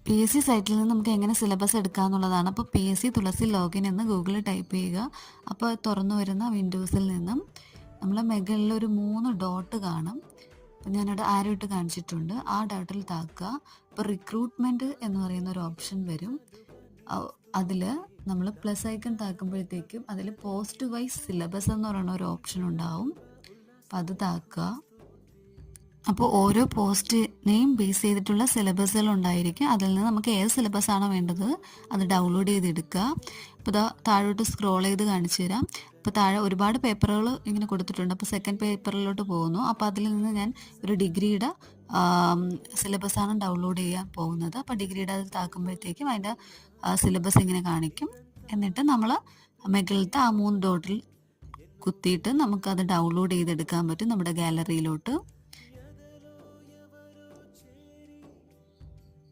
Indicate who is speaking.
Speaker 1: PSC സൈറ്റിൽ നിന്ന് നമുക്ക് എങ്ങനെ സിലബസ് എടുക്കാമെന്നുള്ളതാണ്. അപ്പോൾ PSC തുളസി ലോഗിൻ എന്ന് ഗൂഗിളിൽ ടൈപ്പ് ചെയ്യുക. അപ്പോൾ തുറന്നു വരുന്ന വിൻഡോസിൽ നിന്നും നമ്മൾ മുകളിൽ ഒരു 3 ഡോട്ട് കാണും. അപ്പോൾ ഞാനവിടെ ആരോ ഇട്ട് കാണിച്ചിട്ടുണ്ട്. ആ ഡോട്ടിൽ താക്കുക. അപ്പോൾ റിക്രൂട്ട്മെൻറ്റ് എന്ന് പറയുന്ന ഒരു ഓപ്ഷൻ വരും. അതിൽ നമ്മൾ പ്ലസ് ഐക്കൺ താക്കുമ്പോഴത്തേക്കും അതിൽ പോസ്റ്റ് വൈസ് സിലബസ് എന്ന് പറയുന്ന ഒരു ഓപ്ഷൻ ഉണ്ടാവും. അപ്പോൾ അത് താക്കുക. അപ്പോൾ ഓരോ പോസ്റ്റിനെയും ബേസ് ചെയ്തിട്ടുള്ള സിലബസുകൾ ഉണ്ടായിരിക്കും. അതിൽ നിന്ന് നമുക്ക് ഏത് സിലബസ് ആണോ വേണ്ടത് അത് ഡൗൺലോഡ് ചെയ്തെടുക്കുക. അപ്പോൾ ഇതാ താഴോട്ട് സ്ക്രോൾ ചെയ്ത് കാണിച്ചു തരാം. ഇപ്പോൾ താഴെ ഒരുപാട് പേപ്പറുകൾ ഇങ്ങനെ കൊടുത്തിട്ടുണ്ട്. അപ്പോൾ സെക്കൻഡ് പേപ്പറിലോട്ട് പോകുന്നു. അപ്പോൾ അതിൽ നിന്ന് ഞാൻ ഒരു ഡിഗ്രിയുടെ സിലബസാണ് ഡൗൺലോഡ് ചെയ്യാൻ പോകുന്നത്. അപ്പോൾ ഡിഗ്രിയുടെ അതിൽ താക്കുമ്പോഴത്തേക്കും അതിൻ്റെ സിലബസ് ഇങ്ങനെ കാണിക്കും. എന്നിട്ട് നമ്മൾ മുകളിലത്തെ ആ 3 ഡോട്ടിൽ കുത്തിയിട്ട് നമുക്കത് ഡൗൺലോഡ് ചെയ്തെടുക്കാൻ പറ്റും നമ്മുടെ ഗാലറിയിലോട്ട്.